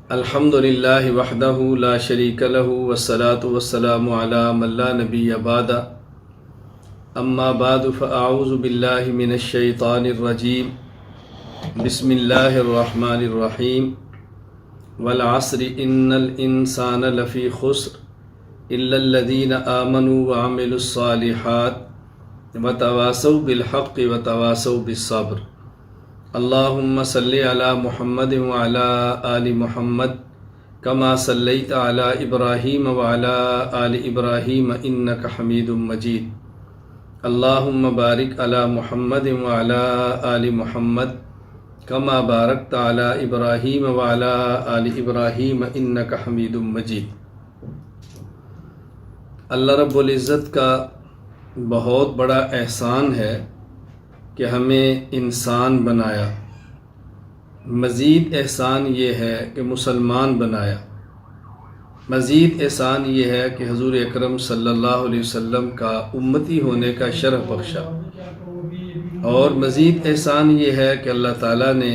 الحمد للہ وحدہ لا شریک لہ والصلاة والسلام علی من لا نبی بعد اما بعد فاعوذ باللہ من الشیطان الرجیم بسم اللہ الرحمن الرحیم والعصر ان الانسان لفی خسر الا الذین آمنوا وعملوا الصالحات وتواصوا بالحق وتواصوا بالصبر اللہم صلی علی محمد وعلی آل محمد کما صلیت علی ابراہیم وعلی آل ابراہیم انک حمید مجید اللہم بارک علی محمد وعلی آل محمد کما بارکت علی ابراہیم وعلی آل ابراہیم انک حمید مجید۔ اللہ رب العزت کا بہت بڑا احسان ہے کہ ہمیں انسان بنایا۔ مزید احسان یہ ہے کہ مسلمان بنایا۔ مزید احسان یہ ہے کہ حضور اکرم صلی اللہ علیہ وسلم کا امتی ہونے کا شرف بخشا، اور مزید احسان یہ ہے کہ اللہ تعالیٰ نے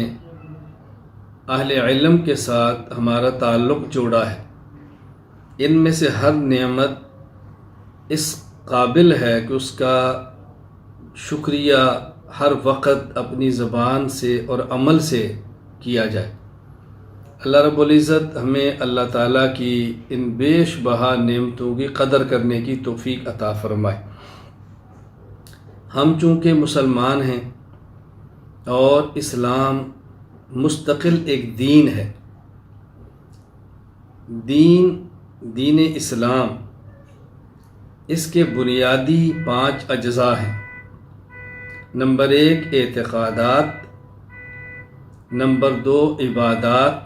اہل علم کے ساتھ ہمارا تعلق جوڑا ہے۔ ان میں سے ہر نعمت اس قابل ہے کہ اس کا شکریہ ہر وقت اپنی زبان سے اور عمل سے کیا جائے۔ اللہ رب العزت ہمیں اللہ تعالیٰ کی ان بیش بہا نعمتوں کی قدر کرنے کی توفیق عطا فرمائے۔ ہم چونکہ مسلمان ہیں اور اسلام مستقل ایک دین ہے، دین اسلام اس کے بنیادی 5 اجزاء ہیں۔ نمبر 1 اعتقادات، نمبر 2 عبادات،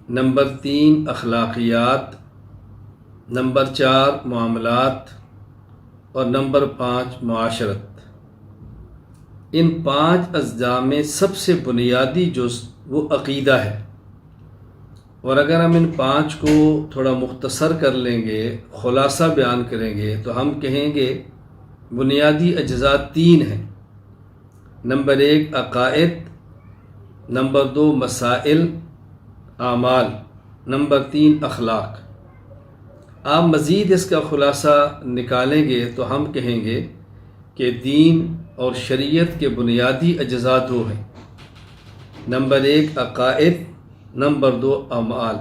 نمبر 3 اخلاقیات، نمبر 4 معاملات، اور نمبر 5 معاشرت۔ ان 5 اجزاء میں سب سے بنیادی جز وہ عقیدہ ہے، اور اگر ہم ان 5 کو تھوڑا مختصر کر لیں گے، خلاصہ بیان کریں گے، تو ہم کہیں گے بنیادی اجزاء 3 ہیں۔ نمبر 1 عقائد، نمبر 2 مسائل اعمال، نمبر 3 اخلاق۔ آپ مزید اس کا خلاصہ نکالیں گے تو ہم کہیں گے کہ دین اور شریعت کے بنیادی اجزاء 2 ہیں۔ نمبر 1 عقائد، نمبر 2 اعمال۔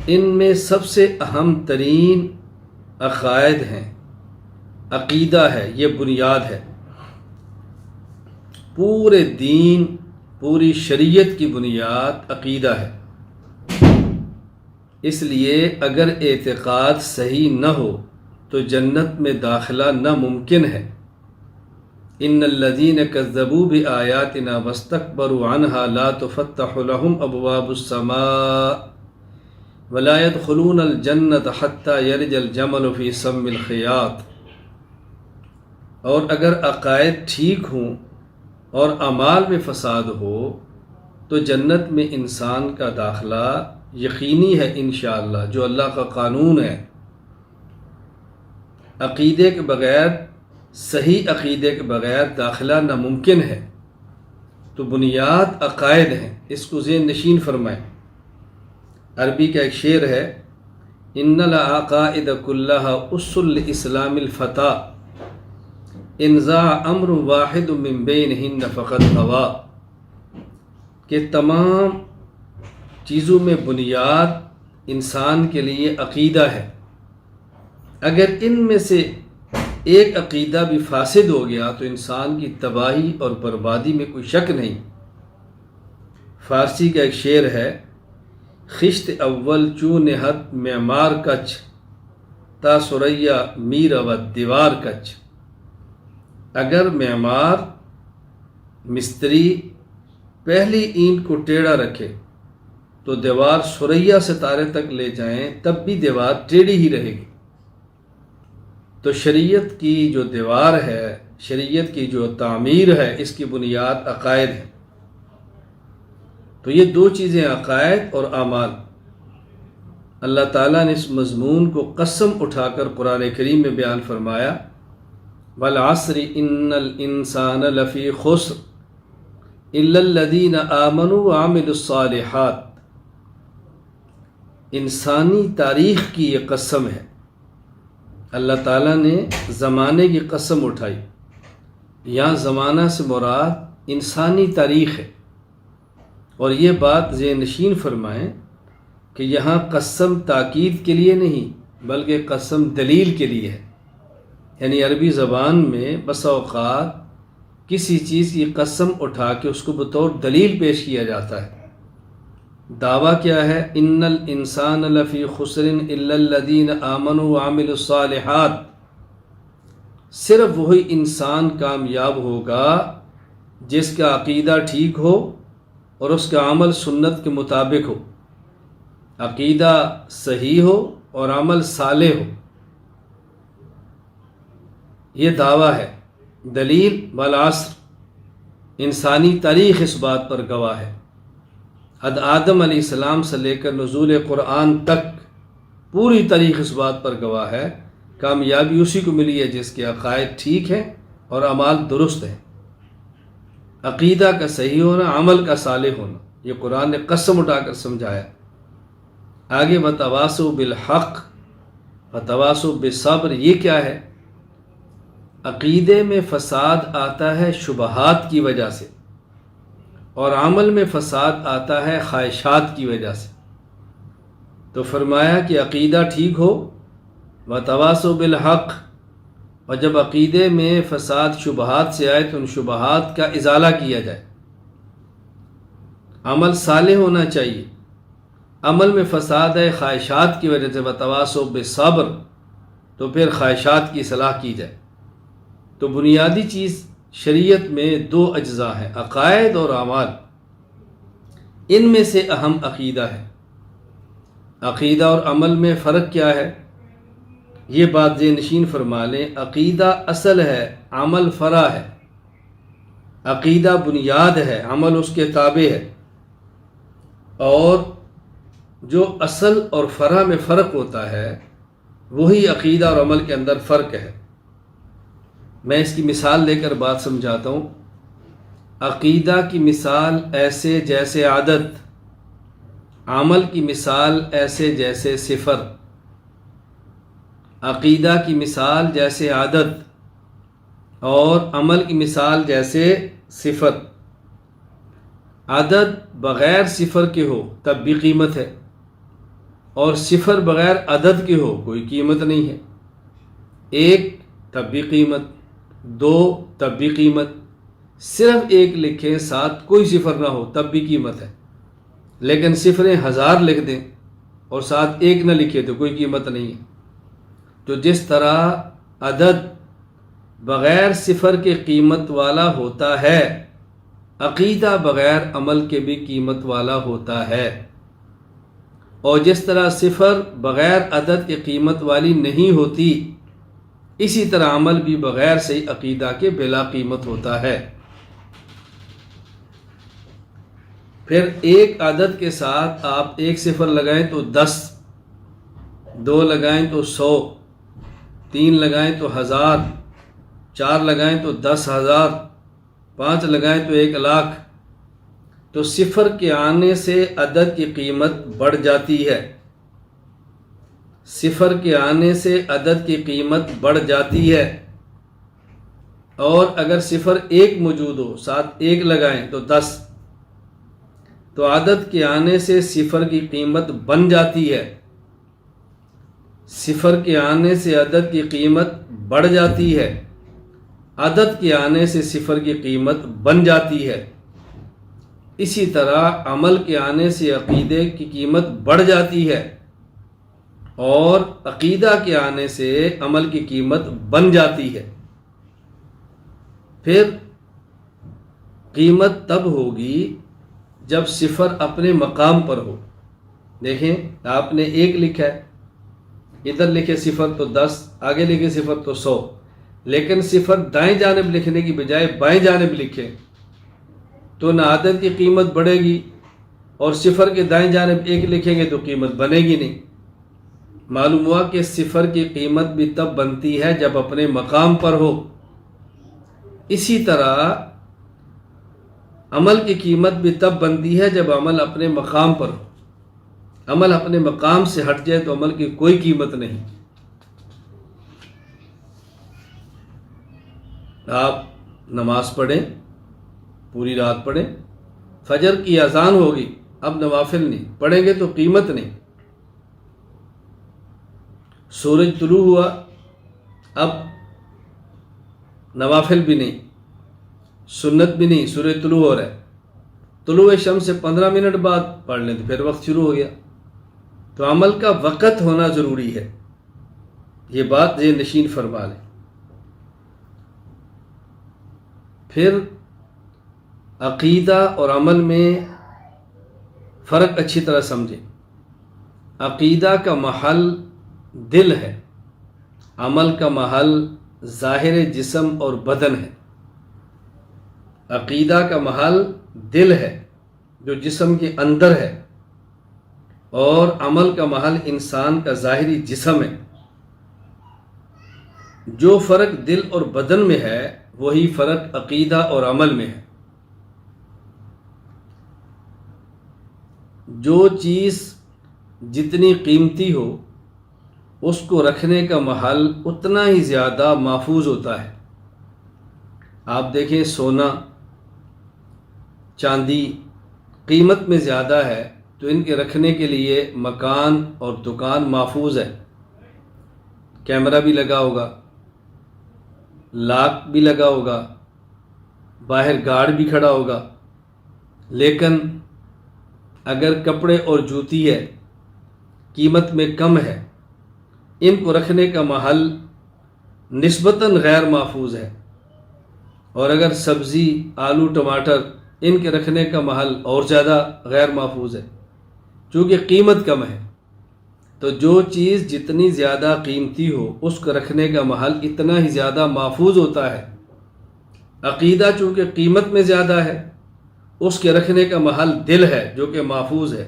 ان میں سب سے اہم ترین عقائد ہیں، عقیدہ ہے، یہ بنیاد ہے۔ پورے دین، پوری شریعت کی بنیاد عقیدہ ہے۔ اس لیے اگر اعتقاد صحیح نہ ہو تو جنت میں داخلہ ناممکن ہے۔ ان الذین کذبوا بآیاتنا واستکبروا عنہا لا تفتح لهم ابواب السماء ولا يدخلون الجنۃ حتی یلج الجمل فی سم الخیاط۔ اور اگر عقائد ٹھیک ہوں اور اعمال میں فساد ہو تو جنت میں انسان کا داخلہ یقینی ہے انشاءاللہ، جو اللہ کا قانون ہے۔ عقیدے کے بغیر، صحیح عقیدے کے بغیر داخلہ ناممکن ہے۔ تو بنیاد عقائد ہیں، اس کو ذہن نشین فرمائیں۔ عربی کا ایک شعر ہے، ان العقائد کلھا اصل الاسلام الفتح انزاع امر واحد من بینہن فقد غوا، کہ تمام چیزوں میں بنیاد انسان کے لیے عقیدہ ہے۔ اگر ان میں سے ایک عقیدہ بھی فاسد ہو گیا تو انسان کی تباہی اور بربادی میں کوئی شک نہیں۔ فارسی کا ایک شعر ہے، خشت اول چوں نہت معمار کچ تا سریا میر و دیوار کچ۔ اگر معمار، مستری پہلی اینٹ کو ٹیڑھا رکھے تو دیوار سریا ستارے تک لے جائیں تب بھی دیوار ٹیڑھی ہی رہے گی۔ تو شریعت کی جو دیوار ہے، شریعت کی جو تعمیر ہے، اس کی بنیاد عقائد ہے۔ تو یہ 2 چیزیں عقائد اور اعمال۔ اللہ تعالیٰ نے اس مضمون کو قسم اٹھا کر قرآن کریم میں بیان فرمایا، والعصر ان الانسان لفی خسر الا الذین آمنوا وعملوا الصالحات، انسانی تاریخ کی یہ قسم ہے۔ اللہ تعالیٰ نے زمانے کی قسم اٹھائی، یہاں زمانہ سے مراد انسانی تاریخ ہے، اور یہ بات ذہن نشین فرمائیں کہ یہاں قسم تاکید کے لیے نہیں بلکہ قسم دلیل کے لیے ہے۔ یعنی عربی زبان میں بسا اوقات کسی چیز کی قسم اٹھا کے اس کو بطور دلیل پیش کیا جاتا ہے۔ دعویٰ کیا ہے؟ ان الانسان لفی خسر الا الذین آمنوا وعملوا الصالحات، صرف وہی انسان کامیاب ہوگا جس کا عقیدہ ٹھیک ہو اور اس کا عمل سنت کے مطابق ہو، عقیدہ صحیح ہو اور عمل صالح ہو۔ یہ دعویٰ ہے۔ دلیل والعصر، انسانی تاریخ اس بات پر گواہ ہے۔ حد آدم علیہ السلام سے لے کر نزول قرآن تک پوری تاریخ اس بات پر گواہ ہے، کامیابی اسی کو ملی ہے جس کے عقائد ٹھیک ہیں اور اعمال درست ہیں، عقیدہ کا صحیح ہونا، عمل کا صالح ہونا۔ یہ قرآن نے قسم اٹھا کر سمجھایا۔ آگے وتواصوا بالحق وتواصوا بالصبر، یہ کیا ہے؟ عقیدے میں فساد آتا ہے شبہات کی وجہ سے، اور عمل میں فساد آتا ہے خواہشات کی وجہ سے۔ تو فرمایا کہ عقیدہ ٹھیک ہو، وتواصوا بالحق، اور جب عقیدے میں فساد شبہات سے آئے تو ان شبہات کا ازالہ کیا جائے۔ عمل صالح ہونا چاہیے، عمل میں فساد ہے خواہشات کی وجہ سے، وتواصوا بالصبر، تو پھر خواہشات کی اصلاح کی جائے۔ تو بنیادی چیز شریعت میں دو اجزاء ہیں، عقائد اور اعمال۔ ان میں سے اہم عقیدہ ہے۔ عقیدہ اور عمل میں فرق کیا ہے؟ یہ بات ذہن نشین فرما لیں۔ عقیدہ اصل ہے، عمل فرع ہے۔ عقیدہ بنیاد ہے، عمل اس کے تابع ہے۔ اور جو اصل اور فرع میں فرق ہوتا ہے وہی عقیدہ اور عمل کے اندر فرق ہے۔ میں اس کی مثال لے کر بات سمجھاتا ہوں۔ عقیدہ کی مثال ایسے جیسے عدد، عمل کی مثال ایسے جیسے صفر۔ عقیدہ کی مثال جیسے عدد اور عمل کی مثال جیسے صفر۔ عدد بغیر صفر کے ہو تب بھی قیمت ہے، اور صفر بغیر عدد کے ہو کوئی قیمت نہیں ہے۔ ایک تب بھی قیمت، دو تب بھی قیمت، صرف ایک لکھیں ساتھ کوئی صفر نہ ہو تب بھی قیمت ہے، لیکن صفریں 1000 لکھ دیں اور ساتھ ایک نہ لکھے تو کوئی قیمت نہیں ہے۔ تو جس طرح عدد بغیر صفر کے قیمت والا ہوتا ہے، عقیدہ بغیر عمل کے بھی قیمت والا ہوتا ہے، اور جس طرح صفر بغیر عدد کے قیمت والی نہیں ہوتی، اسی طرح عمل بھی بغیر صحیح عقیدہ کے بلا قیمت ہوتا ہے۔ پھر ایک عدد کے ساتھ آپ ایک صفر لگائیں تو 10، 2 لگائیں تو 100، 3 لگائیں تو 1000، 4 لگائیں تو 10,000، 5 لگائیں تو 1,00,000۔ تو صفر کے آنے سے عدد کی قیمت بڑھ جاتی ہے، صفر کے آنے سے عدد کی قیمت بڑھ جاتی ہے۔ اور اگر صفر 1 موجود ہو ساتھ 1 لگائیں تو 10، تو عدد کے آنے سے صفر کی قیمت بن جاتی ہے، صفر کے آنے سے عدد کی قیمت بڑھ جاتی ہے، عدد کے آنے سے صفر کی قیمت بن جاتی ہے۔ اسی طرح عمل کے آنے سے عقیدے کی قیمت بڑھ جاتی ہے، اور عقیدہ کے آنے سے عمل کی قیمت بن جاتی ہے۔ پھر قیمت تب ہوگی جب صفر اپنے مقام پر ہو۔ دیکھیں آپ نے 1 لکھا ہے، ادھر لکھے صفر تو 10، آگے لکھے صفر تو 100، لیکن صفر دائیں جانب لکھنے کی بجائے بائیں جانب لکھے تو نہ عدد کی قیمت بڑھے گی، اور صفر کے دائیں جانب 1 لکھیں گے تو قیمت بنے گی نہیں۔ معلوم ہوا کہ صفر کی قیمت بھی تب بنتی ہے جب اپنے مقام پر ہو۔ اسی طرح عمل کی قیمت بھی تب بنتی ہے جب عمل اپنے مقام پر ہو۔ عمل اپنے مقام سے ہٹ جائے تو عمل کی کوئی قیمت نہیں۔ آپ نماز پڑھیں، پوری رات پڑھیں، فجر کی اذان ہوگی، اب نوافل نہیں پڑھیں گے تو قیمت نہیں۔ سورج طلوع ہوا، اب نوافل بھی نہیں، سنت بھی نہیں، سورج طلوع ہو رہا ہے، طلوع شمس سے 15 منٹ بعد پڑھ لیں تو پھر وقت شروع ہو گیا۔ تو عمل کا وقت ہونا ضروری ہے، یہ بات ذہن نشین فرما لیں۔ پھر عقیدہ اور عمل میں فرق اچھی طرح سمجھیں۔ عقیدہ کا محل دل ہے، عمل کا محل ظاہر جسم اور بدن ہے۔ عقیدہ کا محل دل ہے جو جسم کے اندر ہے، اور عمل کا محل انسان کا ظاہری جسم ہے۔ جو فرق دل اور بدن میں ہے وہی فرق عقیدہ اور عمل میں ہے۔ جو چیز جتنی قیمتی ہو اس کو رکھنے کا محل اتنا ہی زیادہ محفوظ ہوتا ہے۔ آپ دیکھیں، سونا، چاندی قیمت میں زیادہ ہے تو ان کے رکھنے کے لیے مکان اور دکان محفوظ ہے، کیمرہ بھی لگا ہوگا، لاک بھی لگا ہوگا، باہر گارڈ بھی کھڑا ہوگا۔ لیکن اگر کپڑے اور جوتی ہے، قیمت میں کم ہے، ان کو رکھنے کا محل نسبتاً غیر محفوظ ہے۔ اور اگر سبزی، آلو، ٹماٹر، ان کے رکھنے کا محل اور زیادہ غیر محفوظ ہے چونکہ قیمت کم ہے۔ تو جو چیز جتنی زیادہ قیمتی ہو اس کو رکھنے کا محل اتنا ہی زیادہ محفوظ ہوتا ہے۔ عقیدہ چونکہ قیمت میں زیادہ ہے، اس کے رکھنے کا محل دل ہے جو کہ محفوظ ہے،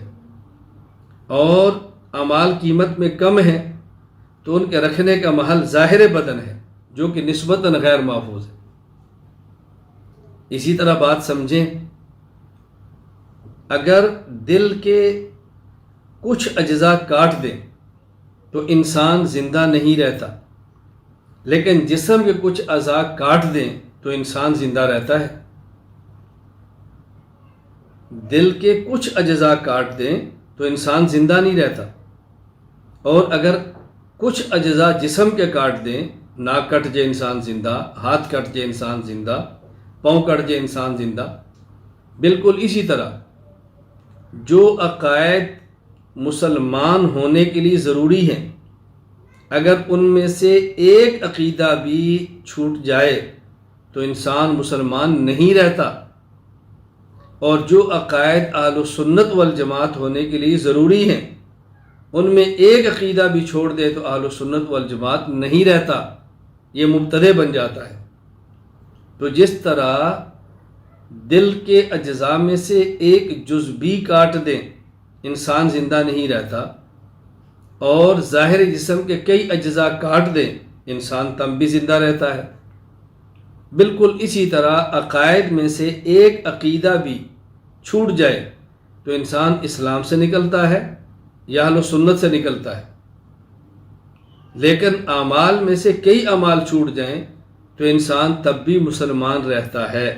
اور اعمال قیمت میں کم ہیں تو ان کے رکھنے کا محل ظاہر بدن ہے جو کہ نسبتاً غیر محفوظ ہے۔ اسی طرح بات سمجھیں، اگر دل کے کچھ اجزاء کاٹ دیں تو انسان زندہ نہیں رہتا، لیکن جسم کے کچھ اعضاء کاٹ دیں تو انسان زندہ رہتا ہے۔ دل کے کچھ اجزاء کاٹ دیں تو انسان زندہ نہیں رہتا، اور اگر کچھ اجزاء جسم کے کاٹ دیں، ناک کٹ جائے انسان زندہ، ہاتھ کٹ جائے انسان زندہ، پاؤں کٹ جائے انسان زندہ۔ بالکل اسی طرح جو عقائد مسلمان ہونے کے لیے ضروری ہیں، اگر ان میں سے ایک عقیدہ بھی چھوٹ جائے تو انسان مسلمان نہیں رہتا، اور جو عقائد اہل سنت والجماعت ہونے کے لیے ضروری ہیں ان میں ایک عقیدہ بھی چھوڑ دے تو اہل سنت والجماعت نہیں رہتا، یہ مبتدع بن جاتا ہے۔ تو جس طرح دل کے اجزاء میں سے ایک جز بھی کاٹ دیں انسان زندہ نہیں رہتا، اور ظاہر جسم کے کئی اجزاء کاٹ دیں انسان تب بھی زندہ رہتا ہے۔ بالکل اسی طرح عقائد میں سے ایک عقیدہ بھی چھوٹ جائے تو انسان اسلام سے نکلتا ہے یا اہل سنت سے نکلتا ہے، لیکن اعمال میں سے کئی اعمال چھوٹ جائیں تو انسان تب بھی مسلمان رہتا ہے،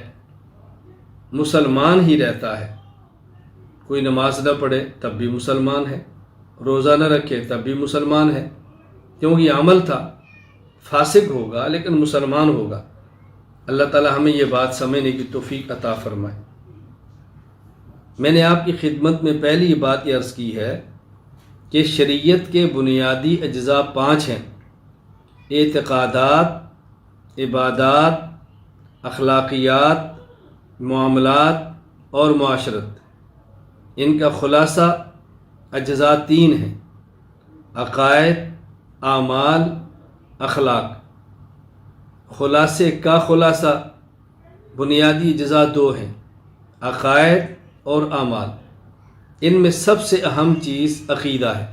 مسلمان ہی رہتا ہے۔ کوئی نماز نہ پڑھے تب بھی مسلمان ہے، روزہ نہ رکھے تب بھی مسلمان ہے، کیونکہ یہ عمل تھا، فاسق ہوگا لیکن مسلمان ہوگا۔ اللہ تعالی ہمیں یہ بات سمجھنے کی توفیق عطا فرمائے۔ میں نے آپ کی خدمت میں پہلی بات یہ عرض کی ہے کہ شریعت کے بنیادی اجزاء 5 ہیں: اعتقادات، عبادات، اخلاقیات، معاملات اور معاشرت۔ ان کا خلاصہ اجزاء 3 ہیں: عقائد، اعمال، اخلاق۔ خلاصے کا خلاصہ بنیادی اجزاء 2 ہیں: عقائد اور اعمال۔ ان میں سب سے اہم چیز عقیدہ ہے۔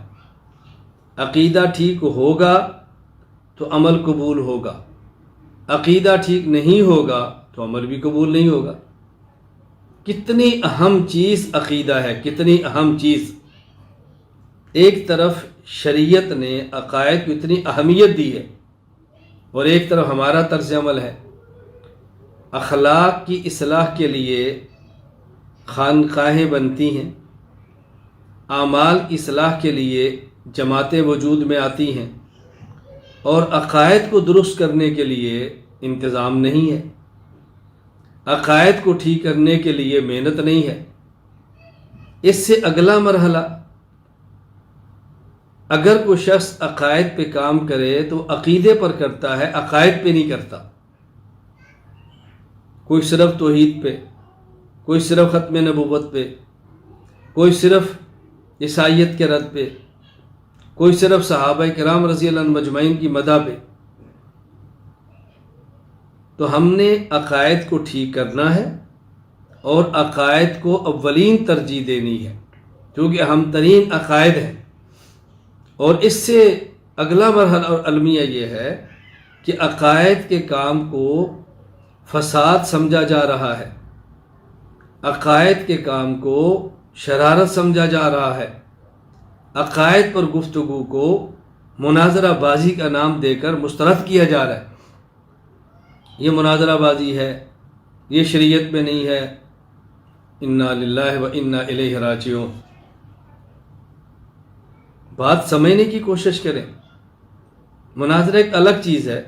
عقیدہ ٹھیک ہوگا تو عمل قبول ہوگا، عقیدہ ٹھیک نہیں ہوگا تو عمل بھی قبول نہیں ہوگا۔ کتنی اہم چیز عقیدہ ہے، کتنی اہم چیز۔ ایک طرف شریعت نے عقائد کو اتنی اہمیت دی ہے اور ایک طرف ہمارا طرز عمل ہے۔ اخلاق کی اصلاح کے لیے خانقاہیں بنتی ہیں، اعمال کی اصلاح کے لیے جماعتیں وجود میں آتی ہیں، اور عقائد کو درست کرنے کے لیے انتظام نہیں ہے، عقائد کو ٹھیک کرنے کے لیے محنت نہیں ہے۔ اس سے اگلا مرحلہ، اگر کوئی شخص عقائد پہ کام کرے تو عقیدے پر کرتا ہے، عقائد پہ نہیں کرتا۔ کوئی صرف توحید پہ، کوئی صرف ختم نبوت پہ، کوئی صرف عیسائیت کے رد پہ، کوئی صرف صحابہ کرام رضی اللہ عنہم مجمعین کی مدح پہ۔ تو ہم نے عقائد کو ٹھیک کرنا ہے اور عقائد کو اولین ترجیح دینی ہے، کیونکہ اہم ترین عقائد ہیں۔ اور اس سے اگلا مرحلہ اور المیہ یہ ہے کہ عقائد کے کام کو فساد سمجھا جا رہا ہے، عقائد کے کام کو شرارت سمجھا جا رہا ہے، عقائد پر گفتگو کو مناظرہ بازی کا نام دے کر مسترد کیا جا رہا ہے۔ یہ مناظرہ بازی ہے، یہ شریعت میں نہیں ہے۔ انا للہ و انا الیہ راجعون۔ بات سمجھنے کی کوشش کریں۔ مناظرہ ایک الگ چیز ہے۔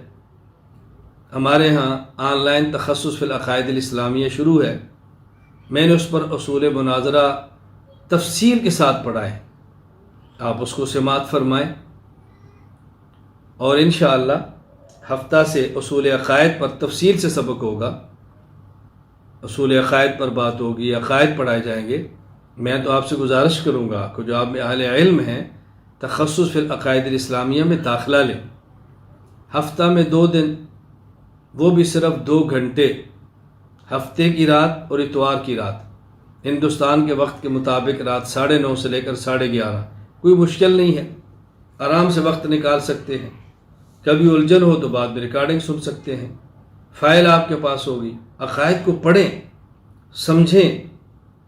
ہمارے ہاں آن لائن تخصص فی العقائد الاسلامیہ شروع ہے، میں نے اس پر اصول مناظرہ تفصیل کے ساتھ پڑھا ہے، آپ اس کو سماعت فرمائیں، اور انشاءاللہ ہفتہ سے اصول عقائد پر تفصیل سے سبق ہوگا، اصول عقائد پر بات ہوگی، عقائد پڑھائے جائیں گے۔ میں تو آپ سے گزارش کروں گا کہ جو آپ میں اہل علم ہیں تخصص فی العقائد الاسلامیہ میں داخلہ لیں، ہفتہ میں 2 دن، وہ بھی صرف 2 گھنٹے، ہفتے کی رات اور اتوار کی رات، ہندوستان کے وقت کے مطابق رات 9:30 سے لے کر 11:30۔ کوئی مشکل نہیں ہے، آرام سے وقت نکال سکتے ہیں۔ کبھی الجھن ہو تو بعد میں ریکارڈنگ سن سکتے ہیں، فائل آپ کے پاس ہوگی۔ عقائد کو پڑھیں، سمجھیں،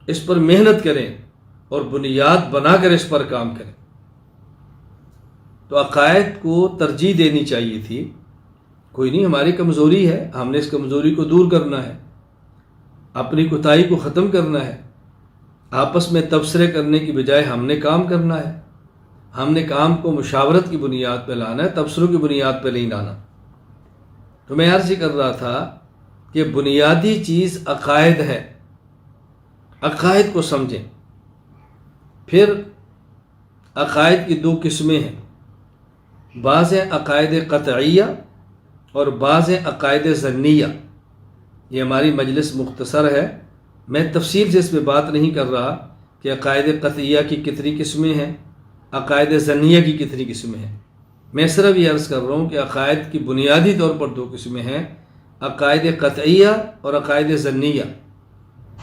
اس پر محنت کریں اور بنیاد بنا کر اس پر کام کریں۔ تو عقائد کو ترجیح دینی چاہیے تھی۔ کوئی نہیں، ہماری کمزوری ہے، ہم نے اس کمزوری کو دور کرنا ہے، اپنی کوتاہی کو ختم کرنا ہے۔ آپس میں تبصرے کرنے کی بجائے ہم نے کام کرنا ہے، ہم نے کام کو مشاورت کی بنیاد پہ لانا ہے، تبصروں کی بنیاد پہ نہیں لانا۔ تو میں عرض کر رہا تھا کہ بنیادی چیز عقائد ہے، عقائد کو سمجھیں۔ پھر عقائد کی 2 قسمیں ہیں، بعض ہیں عقائد قطعیہ اور بعض ہیں عقائد ظنیہ۔ یہ ہماری مجلس مختصر ہے، میں تفصیل سے اس پہ بات نہیں کر رہا کہ عقائد قطعیہ کی کتنی قسمیں ہیں، عقائد ظنیہ کی کتنی قسمیں ہیں۔ میں صرف یہ عرض کر رہا ہوں کہ عقائد کی بنیادی طور پر 2 قسمیں ہیں، عقائد قطعیہ اور عقائد ظنیہ۔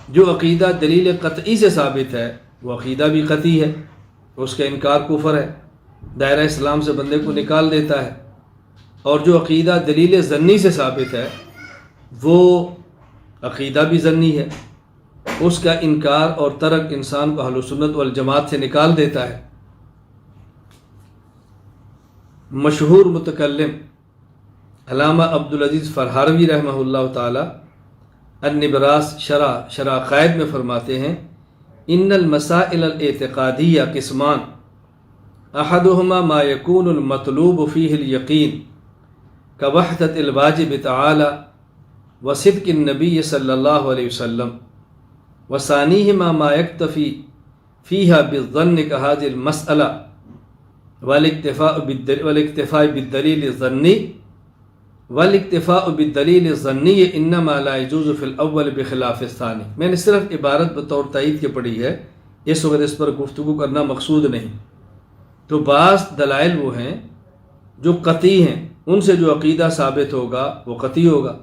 جو عقیدہ دلیل قطعی سے ثابت ہے وہ عقیدہ بھی قطعی ہے، اس کا انکار کفر ہے، دائرہ اسلام سے بندے کو نکال دیتا ہے۔ اور جو عقیدہ دلیل ظنی سے ثابت ہے وہ عقیدہ بھی ظنی ہے، اس کا انکار اور ترک انسان کو اہل سنت والجماعت سے نکال دیتا ہے۔ مشہور متکلم علامہ عبدالعزیز فرہاروی رحمہ اللہ تعالی النبراس شرح عقائد میں فرماتے ہیں، ان المسائل الاعتقادیہ قسمان، احدہما ما یکون المطلوب فیہ الیقین کوحدۃ الواجب تعالی وصدق النبی صلی اللہ علیہ وسلم، وثانیہما ما یکتفی فیہا بالظن کہذہ المسئلہ والاکتفاء بالدلیل الظنی والاکتفاء بالدلیل الظنی انما لا يجوز فی الاول بخلاف الثانی۔ میں نے صرف عبارت بطور تائید کے پڑھی ہے، اس وقت اس پر گفتگو کرنا مقصود نہیں۔ تو بعض دلائل وہ ہیں جو قطعی ہیں، ان سے جو عقیدہ ثابت ہوگا وہ قطعی ہوگا،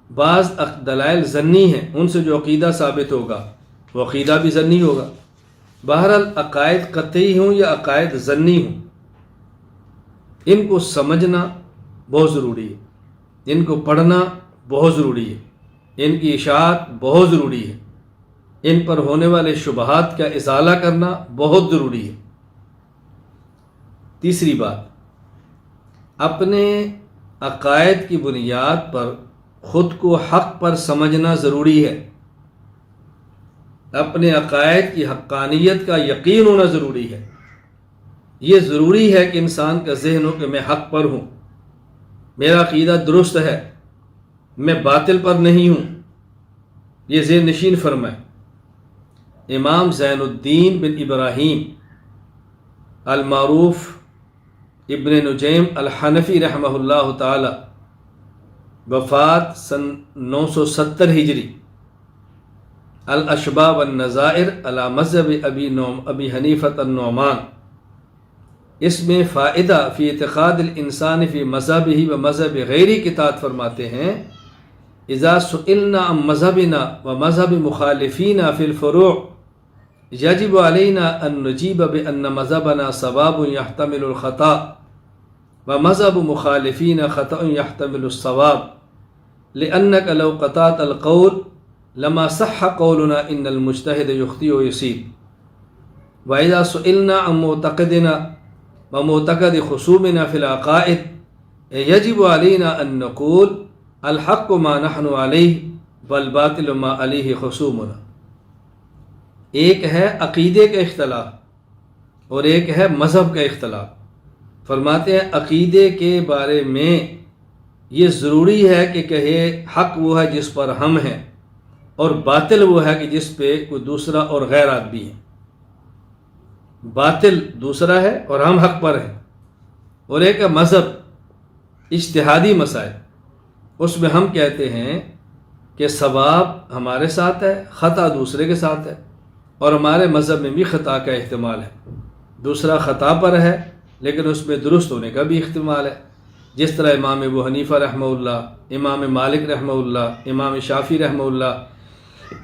بعض دلائل ظنی ہیں، ان سے جو عقیدہ ثابت ہوگا وہ عقیدہ بھی ظنی ہوگا۔ بہرحال عقائد قطعی ہوں یا عقائد ظنی ہوں، ان کو سمجھنا بہت ضروری ہے، ان کو پڑھنا بہت ضروری ہے، ان کی اشاعت بہت ضروری ہے۔ ان پر ہونے والے شبہات کا ازالہ کرنا بہت ضروری ہے۔ تیسری بات، اپنے عقائد کی بنیاد پر خود کو حق پر سمجھنا ضروری ہے۔ اپنے عقائد کی حقانیت کا یقین ہونا ضروری ہے۔ یہ ضروری ہے کہ انسان کا ذہن ہو کہ میں حق پر ہوں، میرا عقیدہ درست ہے، میں باطل پر نہیں ہوں۔ یہ ذہن نشین فرمائے۔ امام زین الدین بن ابراہیم المعروف ابن نجیم الحنفی رحمہ اللہ تعالی، وفات سن 970 ہجری، الاشباح والنظائر علی مذہب ابی حنیفۃ النعمان، اس میں فائدہ فی اعتقاد الانسان فی مذہبہ و مذہب غیری کتاب فرماتے ہیں، اذا سئلنا عن مذہبنا و مذہب مخالفینا فی الفروع یجب علینا ان نجیب بان مذہبنا صواب یحتمل الخطا و مذہب مخالفین خطأ یحتمل الصواب، لأنک لو قطعت القول لما صح قولنا ان المجتہد یخطئ و یصیب، واذا سئلنا عن معتقدنا ومعتقد خصومنا فی العقائد یجب علینا ان نقول الحق ما نحن علیہ والباطل ما علیہ خصومنا۔ ایک ہے عقیدے کا اختلاف اور ایک ہے مذہب کا اختلاف۔ فرماتے ہیں عقیدے کے بارے میں یہ ضروری ہے کہ کہے حق وہ ہے جس پر ہم ہیں، اور باطل وہ ہے کہ جس پہ کوئی دوسرا اور غیر آدمی ہے۔ باطل دوسرا ہے اور ہم حق پر ہیں۔ اور ایک ہے مذہب، اجتہادی مسائل، اس میں ہم کہتے ہیں کہ ثواب ہمارے ساتھ ہے، خطا دوسرے کے ساتھ ہے، اور ہمارے مذہب میں بھی خطا کا احتمال ہے، دوسرا خطا پر ہے لیکن اس میں درست ہونے کا بھی احتمال ہے، جس طرح امام ابو حنیفہ رحمہ اللہ، امام مالک رحمہ اللہ، امام شافعی رحمہ اللہ،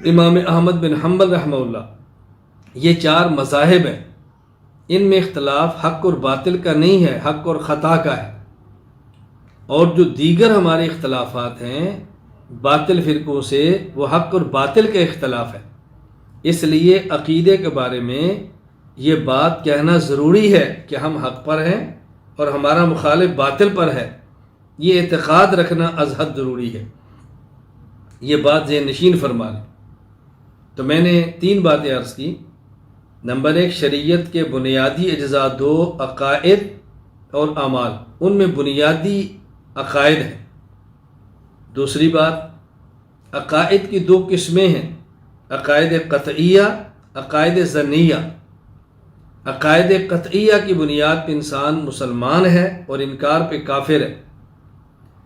امام احمد بن حنبل رحمہ اللہ، یہ چار مذاہب ہیں، ان میں اختلاف حق اور باطل کا نہیں ہے، حق اور خطا کا ہے۔ اور جو دیگر ہمارے اختلافات ہیں باطل فرقوں سے، وہ حق اور باطل کا اختلاف ہے۔ اس لیے عقیدے کے بارے میں یہ بات کہنا ضروری ہے کہ ہم حق پر ہیں اور ہمارا مخالف باطل پر ہے، یہ اعتقاد رکھنا از حد ضروری ہے۔ یہ بات ذہن نشین فرما لیں۔ تو میں نے 3 باتیں عرض کی۔ نمبر 1، شریعت کے بنیادی اجزاء 2 عقائد اور اعمال، ان میں بنیادی عقائد ہیں۔ دوسری بات، عقائد کی 2 قسمیں ہیں، عقائد قطعیہ، عقائد ظنیہ۔ عقائد قطعیہ کی بنیاد پہ انسان مسلمان ہے اور انکار پہ کافر ہے۔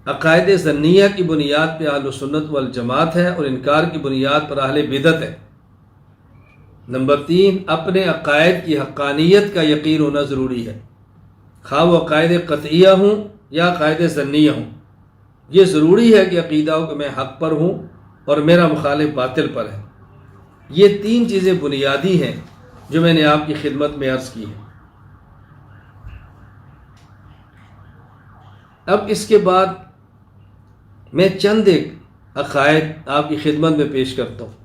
عقائد ظنیہ کی بنیاد پہ اہل سنت والجماعت ہے اور انکار کی بنیاد پر اہل بدعت ہے۔ نمبر 3، اپنے عقائد کی حقانیت کا یقین ہونا ضروری ہے، خواہ وہ عقائد قطعیہ ہوں یا عقائد ظنیہ ہوں۔ یہ ضروری ہے کہ عقیدہ ہو کہ میں حق پر ہوں اور میرا مخالف باطل پر ہے۔ یہ 3 چیزیں بنیادی ہیں جو میں نے آپ کی خدمت میں عرض کی ہے۔ اب اس کے بعد میں چند ایک عقائد آپ کی خدمت میں پیش کرتا ہوں۔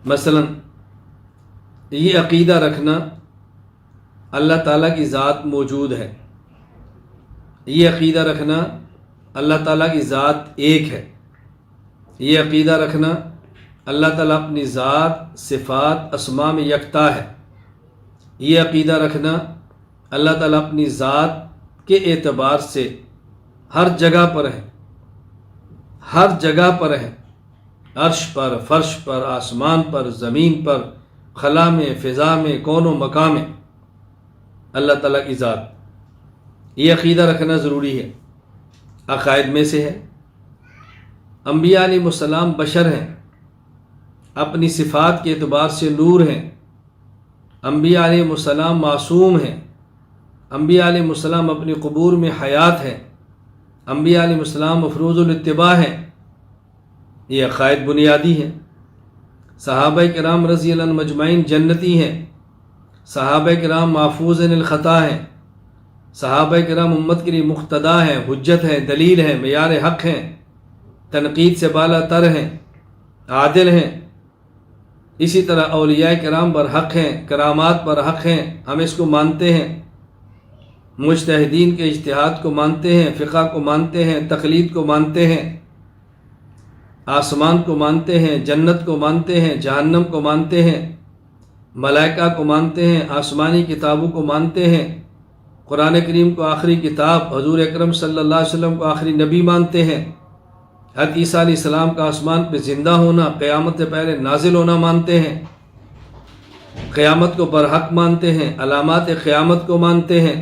مثلا یہ عقیدہ رکھنا اللہ تعالیٰ کی ذات موجود ہے، یہ عقیدہ رکھنا اللہ تعالیٰ کی ذات ایک ہے، یہ عقیدہ رکھنا اللہ تعالیٰ اپنی ذات، صفات، اسماء میں یکتا ہے، یہ عقیدہ رکھنا اللہ تعالیٰ اپنی ذات کے اعتبار سے ہر جگہ پر ہے، ہر جگہ پر ہے، عرش پر، فرش پر، آسمان پر، زمین پر، خلا میں، فضا میں، کون و مکان میں اللہ تعالیٰ کی ذات، یہ عقیدہ رکھنا ضروری ہے۔ عقائد میں سے ہے انبیاء علیہ السلام بشر ہیں، اپنی صفات کے اعتبار سے نور ہیں، انبیاء علیہ السلام معصوم ہیں، انبیاء علیہ السلام اپنی قبور میں حیات ہیں، انبیاء علیہ السلام مفروض الاتباع ہیں، یہ عقائد بنیادی ہیں۔ صحابہ کرام رضی اللہ عنہم مجمعین جنتی ہیں، صحابہ کرام محفوظ الخطا ہیں، صحابہ کرام امت کے لیے مقتدا ہیں، حجت ہیں، دلیل ہیں، معیار حق ہیں، تنقید سے بالا تر ہیں، عادل ہیں، اسی طرح اولیاء کرام برحق ہیں، کرامات برحق ہیں، ہم اس کو مانتے ہیں، مجتہدین کے اجتہاد کو مانتے ہیں، فقہ کو مانتے ہیں، تقلید کو مانتے ہیں، آسمان کو مانتے ہیں، جنت کو مانتے ہیں، جہنم کو مانتے ہیں، ملائکہ کو مانتے ہیں، آسمانی کتابوں کو مانتے ہیں، قرآن کریم کو آخری کتاب، حضور اکرم صلی اللہ علیہ وسلم کو آخری نبی مانتے ہیں، حضرت عیسیٰ علیہ السلام کا آسمان پہ زندہ ہونا، قیامت سے پہلے نازل ہونا مانتے ہیں، قیامت کو برحق مانتے ہیں، علامات قیامت کو مانتے ہیں،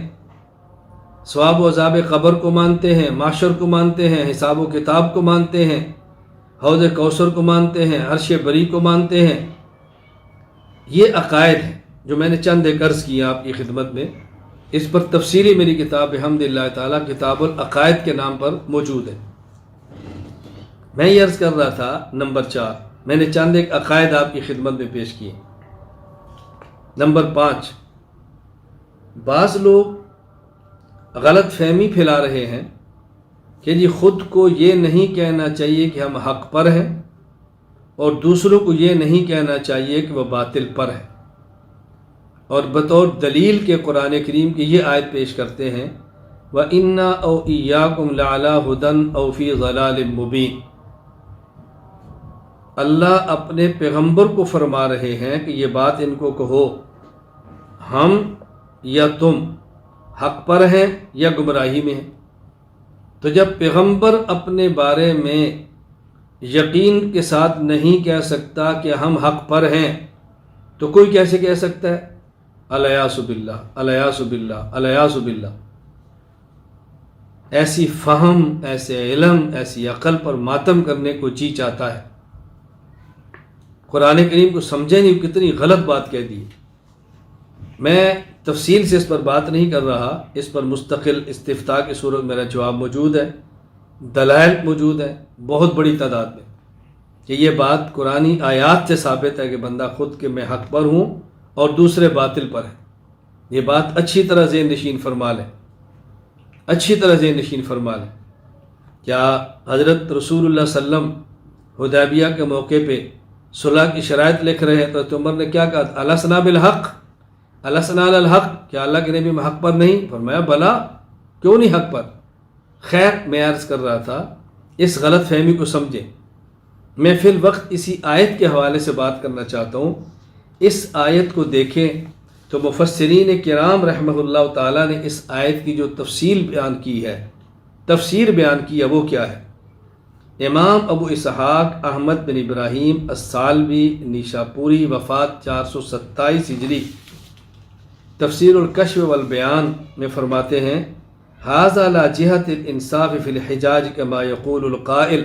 ثواب و عذاب قبر کو مانتے ہیں، معاشر کو مانتے ہیں، حساب و کتاب کو مانتے ہیں، حوض کوثر کو مانتے ہیں، عرش بری کو مانتے ہیں۔ یہ عقائد ہیں جو میں نے چند ایک عرض کیا آپ کی خدمت میں۔ اس پر تفصیلی میری کتاب بحمد اللہ تعالیٰ کتاب العقائد کے نام پر موجود ہے۔ میں یہ عرض کر رہا تھا نمبر 4، میں نے چند ایک عقائد آپ کی خدمت میں پیش کیے۔ نمبر 5، بعض لوگ غلط فہمی پھیلا رہے ہیں کہ جی خود کو یہ نہیں کہنا چاہیے کہ ہم حق پر ہیں، اور دوسروں کو یہ نہیں کہنا چاہیے کہ وہ باطل پر ہیں، اور بطور دلیل کے قرآن کریم کی یہ آیت پیش کرتے ہیں وَإِنَّا أَوْ إِيَّاكُمْ لَعَلَىٰ هُدًى أَوْ فِي ضَلَالٍ مُبِينٍ۔ اللہ اپنے پیغمبر کو فرما رہے ہیں کہ یہ بات ان کو کہو، ہم یا تم حق پر ہیں یا گمراہی میں ہیں۔ تو جب پیغمبر اپنے بارے میں یقین کے ساتھ نہیں کہہ سکتا کہ ہم حق پر ہیں، تو کوئی کیسے کہہ سکتا ہے؟ الیاذ باللہ، الیاذ باللہ، الیاذ باللہ۔ ایسی فہم، ایسے علم، ایسی عقل پر ماتم کرنے کو جی چاہتا ہے۔ قرآن کریم کو سمجھے نہیں، کتنی غلط بات کہہ دی۔ میں تفصیل سے اس پر بات نہیں کر رہا، اس پر مستقل استفتاء کی صورت میرا جواب موجود ہے، دلائل موجود ہے بہت بڑی تعداد میں، کہ یہ بات قرآنی آیات سے ثابت ہے کہ بندہ خود کہ میں حق پر ہوں اور دوسرے باطل پر ہیں۔ یہ بات اچھی طرح ذہن نشین فرما لیں، اچھی طرح ذہن نشین فرما لیں۔ کیا حضرت رسول اللہ صلی اللہ علیہ وسلم حدیبیہ کے موقع پہ صلح کی شرائط لکھ رہے ہیں تو عمر نے کیا کہا؟ السنا بالحق، السنا علی الحق، کیا اللہ کے نبی میں حق پر نہیں؟ فرمایا بلا، کیوں نہیں حق پر؟ خیر، میں عرض کر رہا تھا اس غلط فہمی کو سمجھیں۔ میں فی الوقت اسی آیت کے حوالے سے بات کرنا چاہتا ہوں۔ اس آیت کو دیکھیں تو مفسرین کرام رحمہ اللہ تعالیٰ نے اس آیت کی جو تفصیل بیان کی ہے، تفسیر بیان کی ہے، وہ کیا ہے؟ امام ابو اسحاق احمد بن ابراہیم الثالبی نیشاپوری، وفات 427 ہجری، تفسیر الکشف والبیان میں فرماتے ہیں ھذا لا جہت الانصاف فی الحجاج کما یقول القائل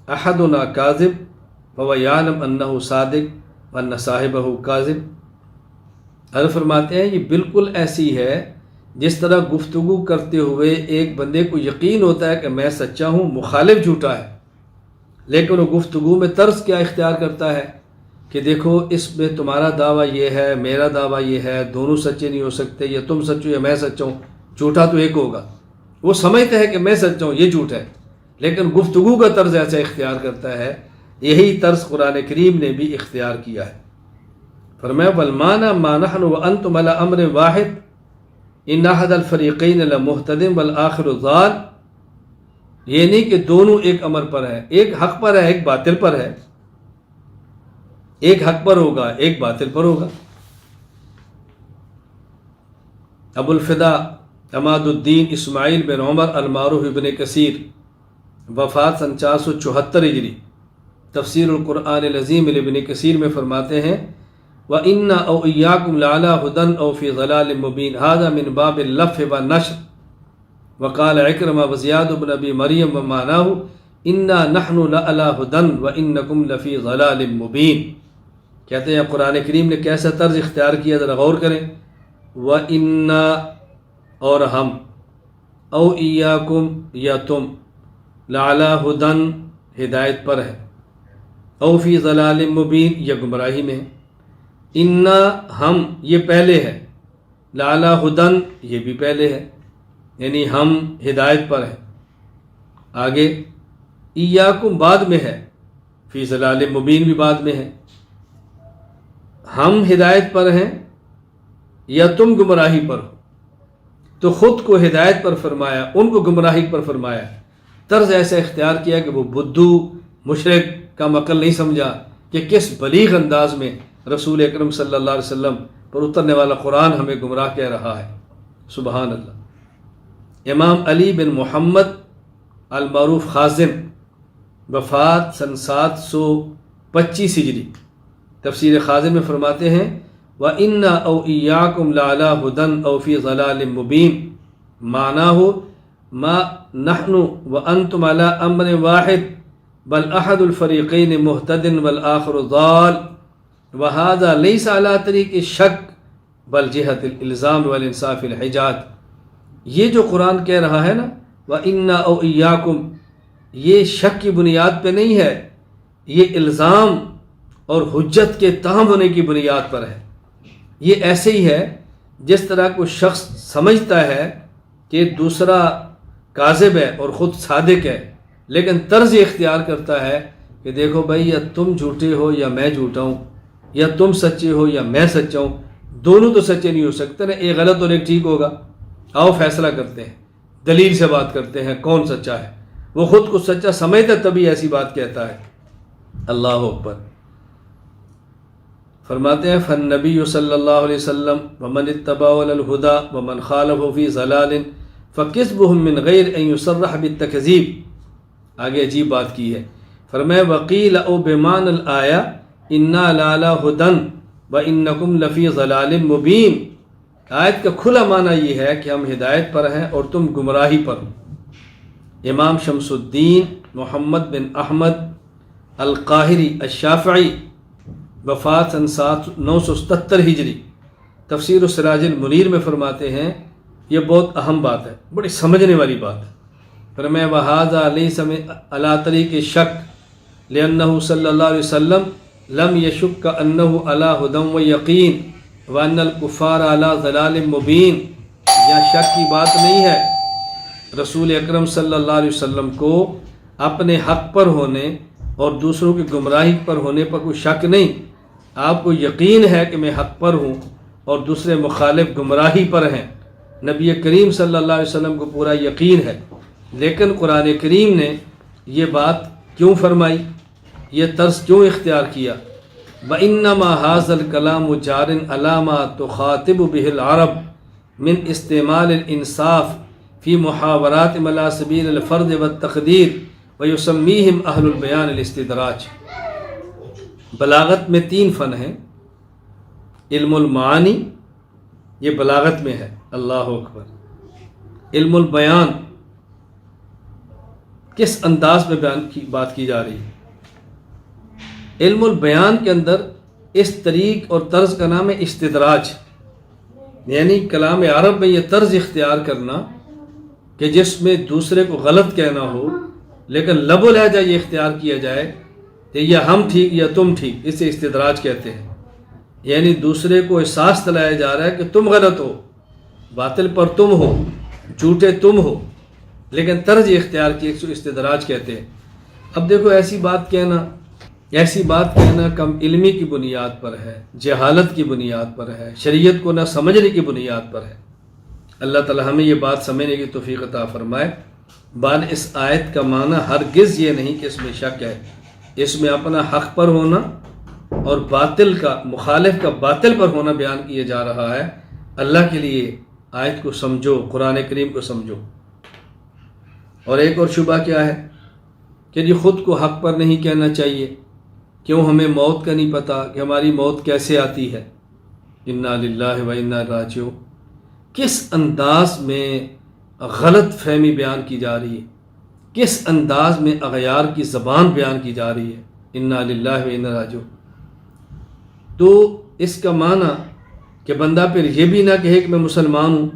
احدنا کاذب فهو یعلم انہ صادق وان صاحبہ کاذب۔ حضرت فرماتے ہیں یہ بالکل ایسی ہے جس طرح گفتگو کرتے ہوئے ایک بندے کو یقین ہوتا ہے کہ میں سچا ہوں، مخالف جھوٹا ہے، لیکن وہ گفتگو میں طرز کیا اختیار کرتا ہے کہ دیکھو اس میں تمہارا دعویٰ یہ ہے، میرا دعویٰ یہ ہے، دونوں سچے نہیں ہو سکتے، یا تم سچ ہو یا میں سچا ہوں، جھوٹا تو ایک ہوگا۔ وہ سمجھتا ہے کہ میں سچا ہوں، یہ جھوٹ ہے، لیکن گفتگو کا طرز ایسا اختیار کرتا ہے۔ یہی طرز قرآن کریم نے بھی اختیار کیا ہے۔ فرمایا والمعنی ما نحن وانتم على امر واحد ان احد الفریقین لمہتد والآخر ضال۔ یہ نہیں کہ دونوں ایک امر پر ہے، ایک حق پر ہے ایک باطل پر ہے، ایک حق پر ہوگا ایک باطل پر ہوگا۔ ابو الفدا عماد الدین اسماعیل بن عمر المعروف ابن کثیر، وفات سن 474 ہجری، تفسیر القرآن العظیم ابن کثیر میں فرماتے ہیں وَإِنَّا أَوْ إِيَّاكُمْ لَعَلَىٰ هُدًى أَوْ فِي ضَلَالٍ مُبِينٍ هذا من باب اللف والنشر وقال عكرمة وزياد بن أبي مريم ومعناه إِنَّا نَحْنُ لَعَلَىٰ هُدًى وَإِنَّكُمْ لَفِي ضَلَالٍ مُبِينٍ۔ کہتے ہیں قرآن کریم نے کیسا طرز اختیار کیا، ذرا غور کریں۔ وَإِنَّا، اور ہم، او ایاکم، یا تم، لعلی ہدن، ہدایت پر ہے، او فی ضلال مبین، یا گمراہی میں ہے۔ انا، ہم، یہ پہلے ہے، لعلی ہدن، یہ بھی پہلے ہے، یعنی ہم ہدایت پر ہیں۔ آگے ایاکم بعد میں ہے، فی ضلال مبین بھی بعد میں ہے۔ ہم ہدایت پر ہیں یا تم گمراہی پر ہو، تو خود کو ہدایت پر فرمایا، ان کو گمراہی پر فرمایا، طرز ایسا اختیار کیا کہ وہ بدھو مشرک کا عقل نہیں سمجھا کہ کس بلیغ انداز میں رسول اکرم صلی اللہ علیہ وسلم پر اترنے والا قرآن ہمیں گمراہ کہہ رہا ہے۔ سبحان اللہ۔ امام علی بن محمد المعروف خازن، وفات سن 725 ہجری، تفسیر خازن میں فرماتے ہیں وَإِنَّا أَوْ إِيَّاكُمْ لَعَلَىٰ هُدًى أَوْ فِي ضَلَالٍ مُّبِينٍ، معناه ما نحن وأنتم على أمر واحد بل أحد الفريقين مهتد والآخر ضال وهذا ليس على طريق الشك بل جهة الإلزام والإنصاف الحجاج۔ یہ جو قرآن کہہ رہا ہے نا وَإِنَّا أَوْ إِيَّاكُمْ، یہ شک کی بنیاد پہ نہیں ہے، یہ الزام اور حجت کے تام ہونے کی بنیاد پر ہے۔ یہ ایسے ہی ہے جس طرح کوئی شخص سمجھتا ہے کہ دوسرا کاذب ہے اور خود صادق ہے، لیکن طرز اختیار کرتا ہے کہ دیکھو بھائی یا تم جھوٹے ہو یا میں جھوٹا ہوں، یا تم سچے ہو یا میں سچا ہوں، دونوں تو سچے نہیں ہو سکتے نا، ایک غلط اور ایک ٹھیک ہوگا۔ آؤ فیصلہ کرتے ہیں، دلیل سے بات کرتے ہیں کون سچا ہے۔ وہ خود کو سچا سمجھتا تبھی ایسی بات کہتا ہے۔ اللہ اکبر۔ فرماتے ہیں فالنبی صلی اللہ علیہ وسلم ومن اتبعه علی الہدی ومن خالفه فی ضلال فکسبهم من غیر ان یصرح بالتکذیب۔ آگے عجیب بات کی ہے، فرمایا وقیل او بمعنی الآیہ انا لعلی ہدی وانکم لفی ضلال مبین۔ آیت کا کھلا معنی یہ ہے کہ ہم ہدایت پر ہیں اور تم گمراہی پر ہو۔ امام شمس الدین محمد بن احمد القاہری الشافعی، وفات سن 977 ہجری، تفسیر السراج المنیر میں فرماتے ہیں یہ بہت اہم بات ہے، بڑی سمجھنے والی بات ہے۔ فرمایا وَهَذَا لَيْسَ عَلَىٰ طَرِيقِ الشَّكِّ لِأَنَّهُ صلی اللہ علیہ وسلم لم يشک أنه علی ہدی ویقین وأن الکفار علی ضلال مبین۔ یہاں شک کی بات نہیں ہے، رسول اکرم صلی اللہ علیہ وسلم کو اپنے حق پر ہونے اور دوسروں کی گمراہی پر ہونے پر کوئی شک نہیں۔ آپ کو یقین ہے کہ میں حق پر ہوں اور دوسرے مخالف گمراہی پر ہیں۔ نبی کریم صلی اللہ علیہ وسلم کو پورا یقین ہے، لیکن قرآن کریم نے یہ بات کیوں فرمائی، یہ طرز کیوں اختیار کیا؟ وَإِنَّمَا هَذَا الْكَلَامُ جَارٍ عَلَىٰ مَا تُخَاطِبُ بِهِ الْعَرَبُ مِنْ اسْتِعْمَالِ الْإِنصَافِ فِي مُحَاوَرَاتِ عَلَىٰ سَبِيلِ الْفَرْضِ وَالتَّقْدِيرِ وَيُسَمِّيهِمْ أَهْلُ الْبَيَانِ الْاِسْتِدْرَاجِ۔ بلاغت میں 3 فن ہیں، علم المعانی یہ بلاغت میں ہے، اللہ اکبر۔ علم البیان کس انداز میں بیان کی بات کی جا رہی ہے۔ علم البیان کے اندر اس طریق اور طرز کا نام ہے استدراج، یعنی کلام عرب میں یہ طرز اختیار کرنا کہ جس میں دوسرے کو غلط کہنا ہو لیکن لب و لہجہ یہ اختیار کیا جائے کہ یا ہم ٹھیک یا تم ٹھیک، اسے استدراج کہتے ہیں۔ یعنی دوسرے کو احساس دلایا جا رہا ہے کہ تم غلط ہو، باطل پر تم ہو، جھوٹے تم ہو، لیکن طرز اختیار کی استدراج کہتے ہیں۔ اب دیکھو ایسی بات کہنا کم علمی کی بنیاد پر ہے، جہالت کی بنیاد پر ہے، شریعت کو نہ سمجھنے کی بنیاد پر ہے۔ اللہ تعالی ہمیں یہ بات سمجھنے کی توفیق عطا فرمائے۔ بعد اس آیت کا معنی ہرگز یہ نہیں کہ اس میں شک ہے، اس میں اپنا حق پر ہونا اور باطل کا مخالف کا باطل پر ہونا بیان کیا جا رہا ہے۔ اللہ کے لیے آیت کو سمجھو، قرآن کریم کو سمجھو۔ اور ایک اور شبہ کیا ہے کہ جی خود کو حق پر نہیں کہنا چاہیے، کیوں ہمیں موت کا نہیں پتہ کہ ہماری موت کیسے آتی ہے؟ انا للہ و انا راجعون۔ کس انداز میں غلط فہمی بیان کی جا رہی ہے، کس انداز میں اغیار کی زبان بیان کی جا رہی ہے، انا للہ و انا راجعون۔ تو اس کا معنی کہ بندہ پھر یہ بھی نہ کہے کہ میں مسلمان ہوں،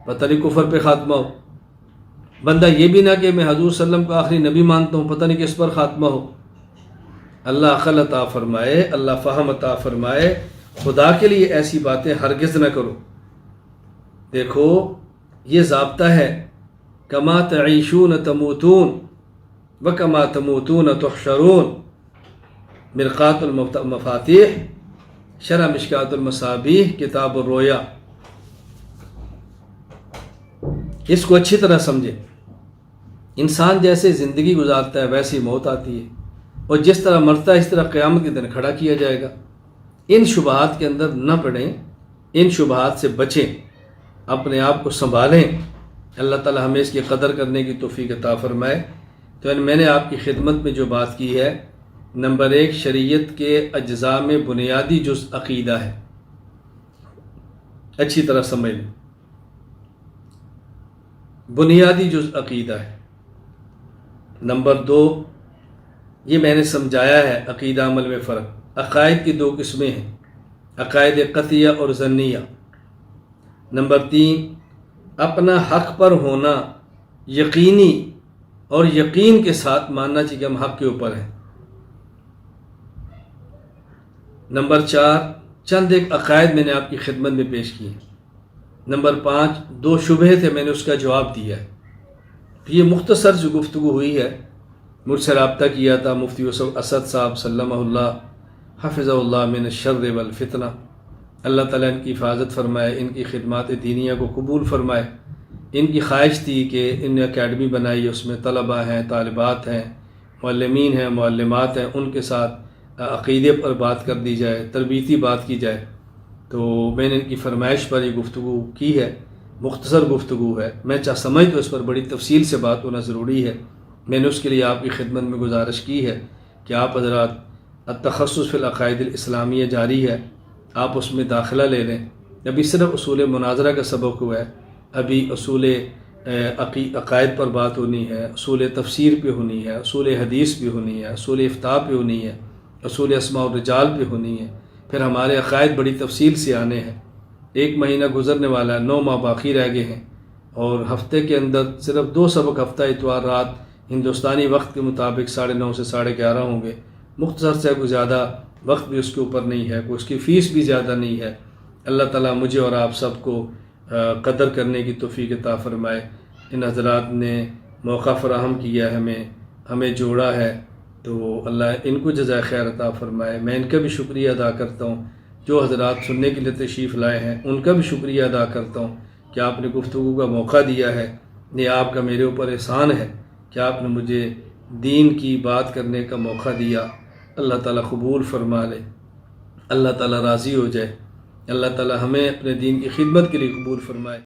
پتہ نہیں کفر پہ خاتمہ ہو، بندہ یہ بھی نہ کہ میں حضور صلی اللہ علیہ وسلم کو آخری نبی مانتا ہوں، پتہ نہیں کس پر خاتمہ ہو۔ اللہ عقل عطا فرمائے، اللہ فہم عطا فرمائے۔ خدا کے لیے ایسی باتیں ہرگز نہ کرو۔ دیکھو یہ ضابطہ ہے، کما تعیشون تموتون وکما تموتون تحشرون، مرقات المفاتیح شرح مشکات المصابیح کتاب الرویا، اس کو اچھی طرح سمجھے۔ انسان جیسے زندگی گزارتا ہے ویسی موت آتی ہے، اور جس طرح مرتا ہے اس طرح قیامت کے دن کھڑا کیا جائے گا۔ ان شبہات کے اندر نہ پڑیں، ان شبہات سے بچیں، اپنے آپ کو سنبھالیں۔ اللہ تعالی ہمیں اس کی قدر کرنے کی توفیق عطا فرمائے۔ تو میں نے آپ کی خدمت میں جو بات کی ہے، نمبر 1 شریعت کے اجزاء میں بنیادی جز عقیدہ ہے، اچھی طرح سمجھ لیں، بنیادی جز عقیدہ ہے۔ نمبر 2 یہ میں نے سمجھایا ہے عقیدہ عمل میں فرق۔ عقائد کی 2 قسمیں ہیں، عقائد قطعیہ اور ظنیہ۔ نمبر 3 اپنا حق پر ہونا یقینی اور یقین کے ساتھ ماننا چاہیے کہ ہم حق کے اوپر ہیں۔ نمبر 4 چند ایک عقائد میں نے آپ کی خدمت میں پیش کیے۔ نمبر 5 2 شبہے تھے، میں نے اس کا جواب دیا ہے۔ یہ مختصر جو گفتگو ہوئی ہے، مجھ سے رابطہ کیا تھا مفتی یوسف اسد صاحب سلمہ اللہ حفظہ اللہ من الشر والفتنہ، اللہ تعالیٰ ان کی حفاظت فرمائے، ان کی خدمات دینیہ کو قبول فرمائے۔ ان کی خواہش تھی کہ ان نے اکیڈمی بنائی، اس میں طلبہ ہیں، طالبات ہیں، معلمین ہیں، معلمات ہیں، ان کے ساتھ عقیدے پر بات کر دی جائے، تربیتی بات کی جائے۔ تو میں نے ان کی فرمائش پر یہ گفتگو کی ہے، مختصر گفتگو ہے، میں سمجھ تو اس پر بڑی تفصیل سے بات ہونا ضروری ہے۔ میں نے اس کے لیے آپ کی خدمت میں گزارش کی ہے کہ آپ حضرات التخصص فی العقائد الاسلامیہ جاری ہے، آپ اس میں داخلہ لے لیں۔ ابھی صرف اصول مناظرہ کا سبق ہوا ہے، ابھی اصول عقائد پر بات ہونی ہے، اصول تفسیر پہ ہونی ہے، اصول حدیث پہ ہونی ہے، اصول افتاء پہ ہونی ہے، اصول اسماء الرجال پہ ہونی ہے، پھر ہمارے عقائد بڑی تفصیل سے آنے ہیں۔ 1 مہینہ گزرنے والا ہے، 9 ماہ باقی رہ گئے ہیں، اور ہفتے کے اندر صرف 2 سبق ہفتہ اتوار رات ہندوستانی وقت کے مطابق 9:30 سے 11:30 ہوں گے۔ مختصر سے کوئی زیادہ وقت بھی اس کے اوپر نہیں ہے، کوئی اس کی فیس بھی زیادہ نہیں ہے۔ اللہ تعالیٰ مجھے اور آپ سب کو قدر کرنے کی توفیق عطا فرمائے۔ ان حضرات نے موقع فراہم کیا ہے، ہمیں جوڑا ہے، تو اللہ ان کو جزائے خیر عطا فرمائے۔ میں ان کا بھی شکریہ ادا کرتا ہوں، جو حضرات سننے کے لیے تشریف لائے ہیں ان کا بھی شکریہ ادا کرتا ہوں کہ آپ نے گفتگو کا موقع دیا ہے۔ یہ آپ کا میرے اوپر احسان ہے کہ آپ نے مجھے دین کی بات کرنے کا موقع دیا۔ اللہ تعالیٰ قبول فرما لے، اللہ تعالیٰ راضی ہو جائے، اللہ تعالیٰ ہمیں اپنے دین کی خدمت کے لیے قبول فرمائے۔